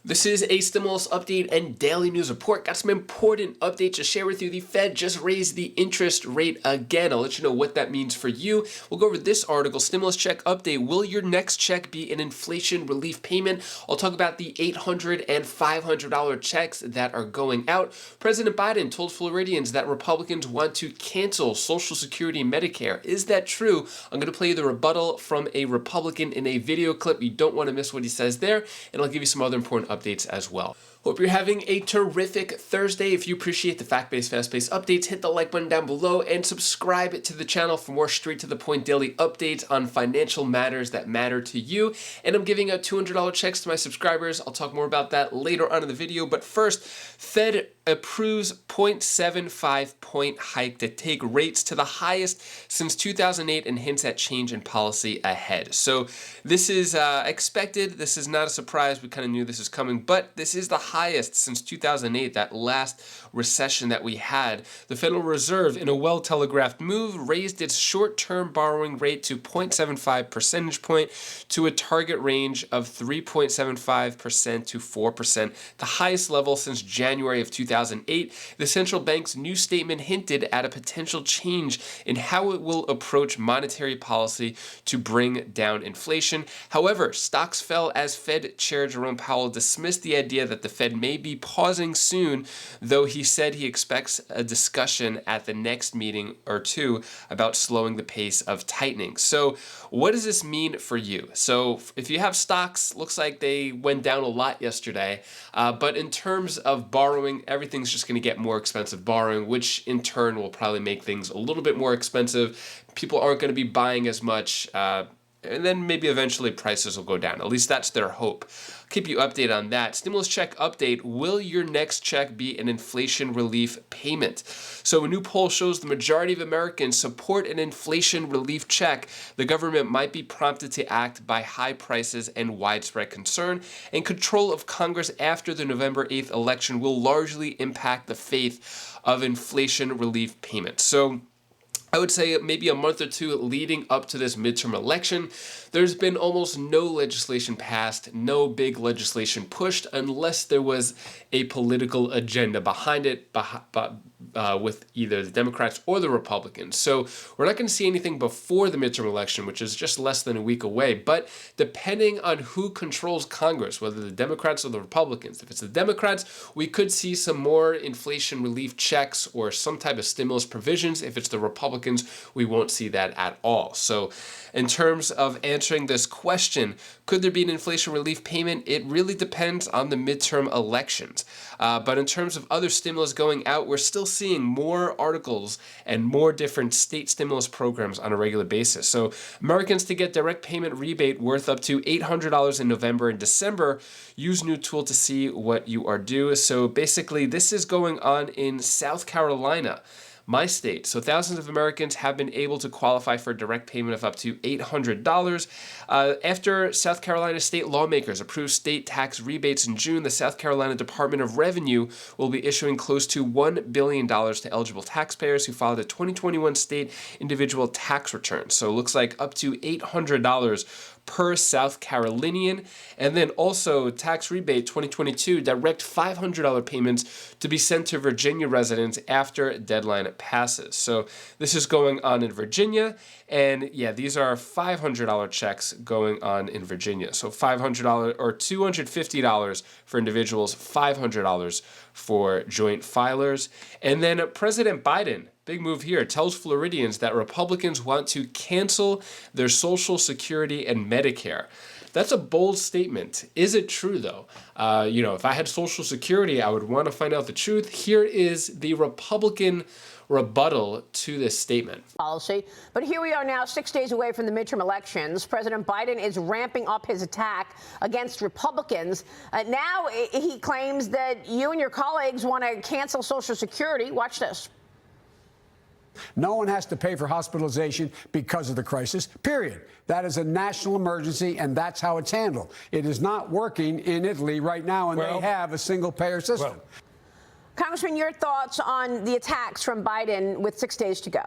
This is a stimulus update and daily news report. Got some important updates to share with you. The Fed just raised the interest rate again. I'll let you know what that means for you. We'll go over this article, stimulus check update. Will your next check be an inflation relief payment? I'll talk about the $800 and $500 checks that are going out. President Biden told Floridians that Republicans want to cancel Social Security and Medicare. Is that true? I'm going to play you the rebuttal from a Republican in a video clip. You don't want to miss what he says there, and I'll give you some other important updates as well. Hope you're having a terrific Thursday. If you appreciate the fact-based, fast-paced updates, hit the like button down below and subscribe to the channel for more straight-to-the-point daily updates on financial matters that matter to you. And I'm giving out $200 checks to my subscribers. I'll talk more about that later on in the video. But first, Fed approves 0.75 point hike to take rates to the highest since 2008 and hints at change in policy ahead. So this is expected. This is not a surprise. We kind of knew this was coming, but this is the highest since 2008, that last recession that we had. The Federal Reserve, in a well-telegraphed move, raised its short-term borrowing rate to 0.75 percentage point to a target range of 3.75% to 4%, the highest level since January of 2008. The central bank's new statement hinted at a potential change in how it will approach monetary policy to bring down inflation. However, stocks fell as Fed Chair Jerome Powell dismissed the idea that the Fed may be pausing soon, though he said he expects a discussion at the next meeting or two about slowing the pace of tightening. So what does this mean for you? So if you have stocks, looks like they went down a lot yesterday, but in terms of borrowing, everything's just going to get more expensive borrowing, which in turn will probably make things a little bit more expensive. People aren't going to be buying as much, and then maybe eventually prices will go down. At least that's their hope. Keep you updated on that. Stimulus check update. Will your next check be an inflation relief payment? So a new poll shows the majority of Americans support an inflation relief check. The government might be prompted to act by high prices and widespread concern, and control of Congress after the November 8th election will largely impact the faith of inflation relief payments. So I would say maybe a month or two leading up to this midterm election, there's been almost no legislation passed, no big legislation pushed, unless there was a political agenda behind it with either the Democrats or the Republicans. So we're not going to see anything before the midterm election, which is just less than a week away. But depending on who controls Congress, whether the Democrats or the Republicans, if it's the Democrats, we could see some more inflation relief checks or some type of stimulus provisions. If it's the Republicans, we won't see that at all. So in terms of answering this question, could there be an inflation relief payment? It really depends on the midterm elections. But in terms of other stimulus going out, we're still seeing more articles and more different state stimulus programs on a regular basis. So Americans to get direct payment rebate worth up to $800 in November and December. Use new tool to see what you are due. So basically, this is going on in South Carolina, my state. So thousands of Americans have been able to qualify for a direct payment of up to $800. After South Carolina state lawmakers approved state tax rebates in June, the South Carolina Department of Revenue will be issuing close to $1 billion to eligible taxpayers who filed a 2021 state individual tax return. So it looks like up to $800 per South Carolinian. And then also tax rebate 2022, direct $500 payments to be sent to Virginia residents after deadline passes. So this is going on in Virginia. And yeah, these are $500 checks going on in Virginia. So $500 or $250 for individuals, $500 for joint filers. And then President Biden, big move here, tells Floridians that Republicans want to cancel their Social Security and Medicare. That's a bold statement. Is it true, though? If I had Social Security, I would want to find out the truth. Here is the Republican rebuttal to this statement. Policy. But here we are now, 6 days away from the midterm elections. President Biden is ramping up his attack against Republicans. Now he claims that you and your colleagues want to cancel Social Security. Watch this. No one has to pay for hospitalization because of the crisis, period. That is a national emergency, and that's how it's handled. It is not working in Italy right now, and they have a single-payer system. Congressman, your thoughts on the attacks from Biden with 6 days to go?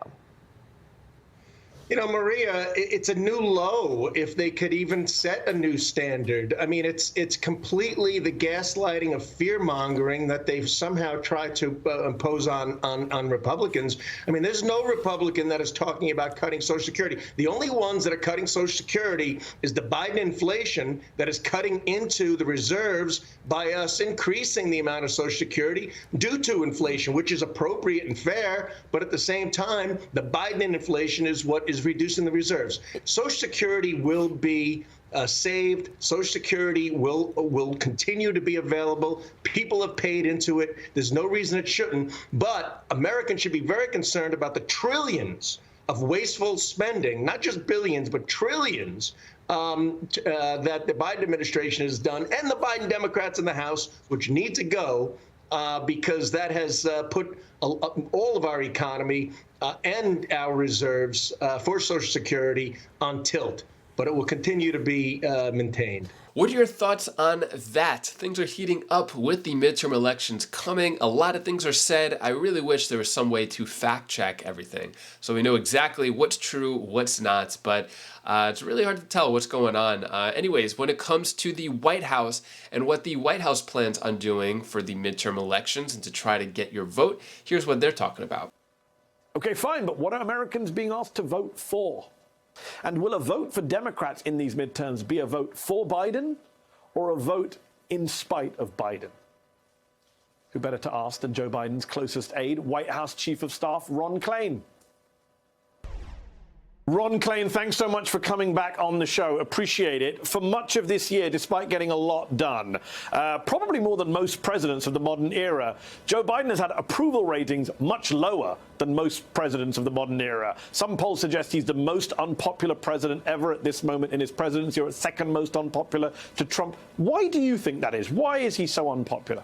Maria, it's a new low if they could even set a new standard. I mean, it's completely the gaslighting of fear-mongering that they've somehow tried to impose on Republicans. I mean, there's no Republican that is talking about cutting Social Security. The only ones that are cutting Social Security is the Biden inflation that is cutting into the reserves by us increasing the amount of Social Security due to inflation, which is appropriate and fair. But at the same time, the Biden inflation is what is reducing the reserves. Social Security will be saved. Social Security will continue to be available. People have paid into it. There's no reason it shouldn't. But Americans should be very concerned about the trillions of wasteful spending, not just billions, but trillions that the Biden administration has done, and the Biden Democrats in the House, which need to go. Because that has put all of our economy and our reserves for Social Security on tilt. But it will continue to be maintained. What are your thoughts on that? Things are heating up with the midterm elections coming. A lot of things are said. I really wish there was some way to fact check everything so we know exactly what's true, what's not. But it's really hard to tell what's going on. Anyways, when it comes to the White House and what the White House plans on doing for the midterm elections and to try to get your vote, here's what they're talking about. Okay, fine, but what are Americans being asked to vote for? And will a vote for Democrats in these midterms be a vote for Biden or a vote in spite of Biden? Who better to ask than Joe Biden's closest aide, White House Chief of Staff Ron Klain? Ron Klain, thanks so much for coming back on the show. Appreciate it. For much of this year, despite getting a lot done, probably more than most presidents of the modern era, Joe Biden has had approval ratings much lower than most presidents of the modern era. Some polls suggest he's the most unpopular president ever at this moment in his presidency, or second most unpopular to Trump. Why do you think that is? Why is he so unpopular?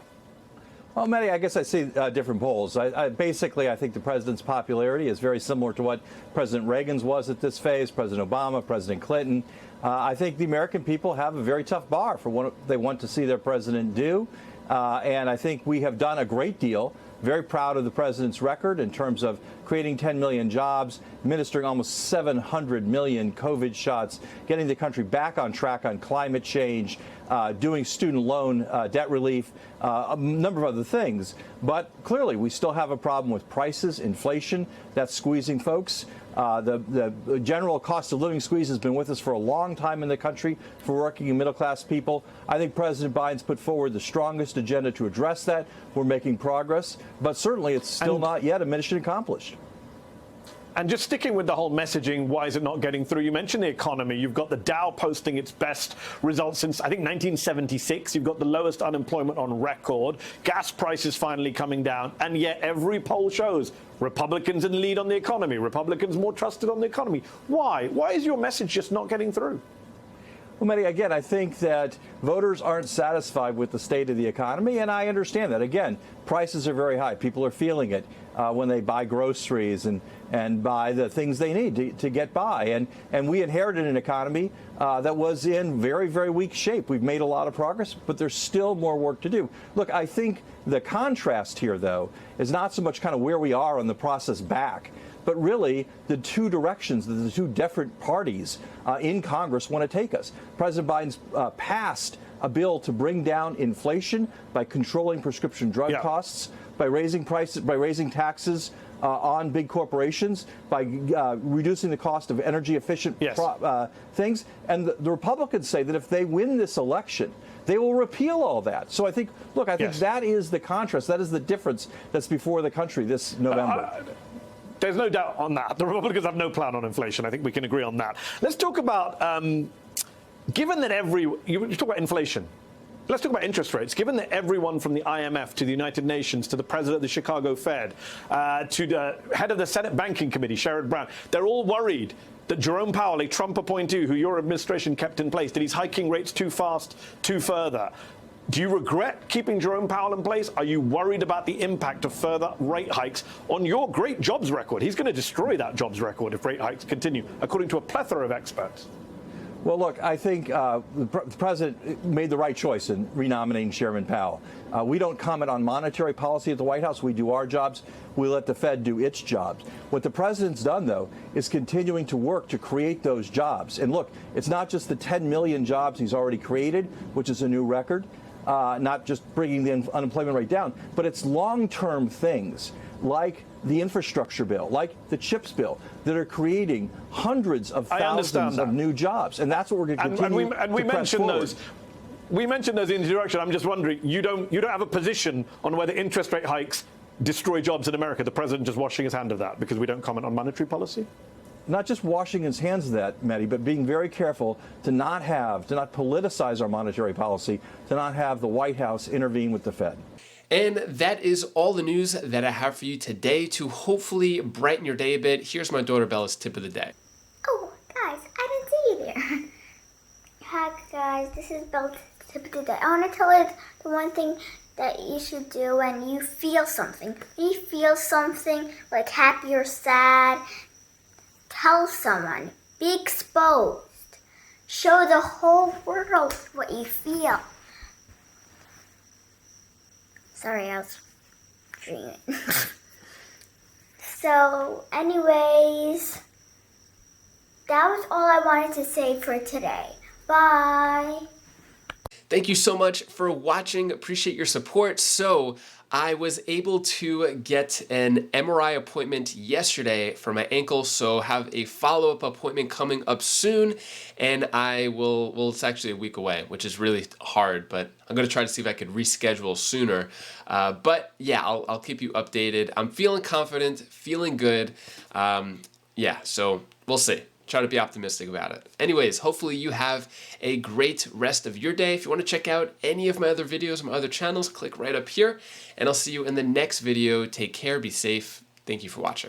Well, Mehdi, I guess I see different polls. Basically, I think the president's popularity is very similar to what President Reagan's was at this phase, President Obama, President Clinton. I think the American people have a very tough bar for what they want to see their president do. And I think we have done a great deal. Very proud of the president's record in terms of creating 10 million jobs, administering almost 700 million COVID shots, getting the country back on track on climate change, doing student loan debt relief, a number of other things. But clearly, we still have a problem with prices, inflation, that's squeezing folks. The general cost of living squeeze has been with us for a long time in the country for working and middle class people. I think President Biden's put forward the strongest agenda to address that. We're making progress, but certainly it's still not yet a mission accomplished. And just sticking with the whole messaging, why is it not getting through? You mentioned the economy. You've got the Dow posting its best results since, I think, 1976. You've got the lowest unemployment on record. Gas prices finally coming down. And yet every poll shows Republicans in the lead on the economy. Republicans more trusted on the economy. Why? Why is your message just not getting through? Well, Mehdi, again, I think that voters aren't satisfied with the state of the economy, and I understand that. Again, prices are very high. People are feeling it when they buy groceries and buy the things they need to get by. And we inherited an economy that was in very, very weak shape. We've made a lot of progress, but there's still more work to do. Look, I think the contrast here, though, is not so much kind of where we are on the process back, but really the two directions that the two different parties in Congress want to take us. President Biden's passed a bill to bring down inflation by controlling prescription drug costs, by raising prices, by raising taxes on big corporations, by reducing the cost of energy efficient things. And the Republicans say that if they win this election, they will repeal all that. So I think, look, I think that is the contrast. That is the difference that's before the country this November. There's no doubt on that. The Republicans have no plan on inflation. I think we can agree on that. Let's talk about, given that you talk about inflation. Let's talk about interest rates. Given that everyone from the IMF to the United Nations to the president of the Chicago Fed to the head of the Senate Banking Committee, Sherrod Brown, they're all worried that Jerome Powell, a Trump appointee who your administration kept in place, that he's hiking rates too fast, too further. Do you regret keeping Jerome Powell in place? Are you worried about the impact of further rate hikes on your great jobs record? He's going to destroy that jobs record if rate hikes continue, according to a plethora of experts. Well, look, I think the president made the right choice in renominating Chairman Powell. We don't comment on monetary policy at the White House. We do our jobs. We let the Fed do its jobs. What the president's done, though, is continuing to work to create those jobs. And look, it's not just the 10 million jobs he's already created, which is a new record, not just bringing the unemployment rate down, but it's long-term things like the infrastructure bill, like the CHIPS bill, that are creating hundreds of thousands of new jobs. And that's what we're going to continue and we to press mentioned forward. those. We mentioned those in the introduction. I'm just wondering, you don't have a position on whether interest rate hikes destroy jobs in America. The president just washing his hand of that because we don't comment on monetary policy? Not just washing his hands of that, Maddie, but being very careful to not politicize our monetary policy, to not have the White House intervene with the Fed. And that is all the news that I have for you today to hopefully brighten your day a bit. Here's my daughter Bella's tip of the day. Oh, guys, I didn't see you there. Hi, guys, this is Bella's tip of the day. I want to tell you the one thing that you should do when you feel something. When you feel something like happy or sad, tell someone. Be exposed. Show the whole world what you feel. Sorry, I was dreaming. So, anyways, that was all I wanted to say for today. Bye. Thank you so much for watching. Appreciate your support. So I was able to get an MRI appointment yesterday for my ankle, so have a follow-up appointment coming up soon, and it's actually a week away, which is really hard, but I'm gonna try to see if I could reschedule sooner. But yeah, I'll keep you updated. I'm feeling confident, feeling good. Yeah, so we'll see. Try to be optimistic about it. Anyways, hopefully you have a great rest of your day. If you want to check out any of my other videos, my other channels, click right up here, and I'll see you in the next video. Take care, be safe. Thank you for watching.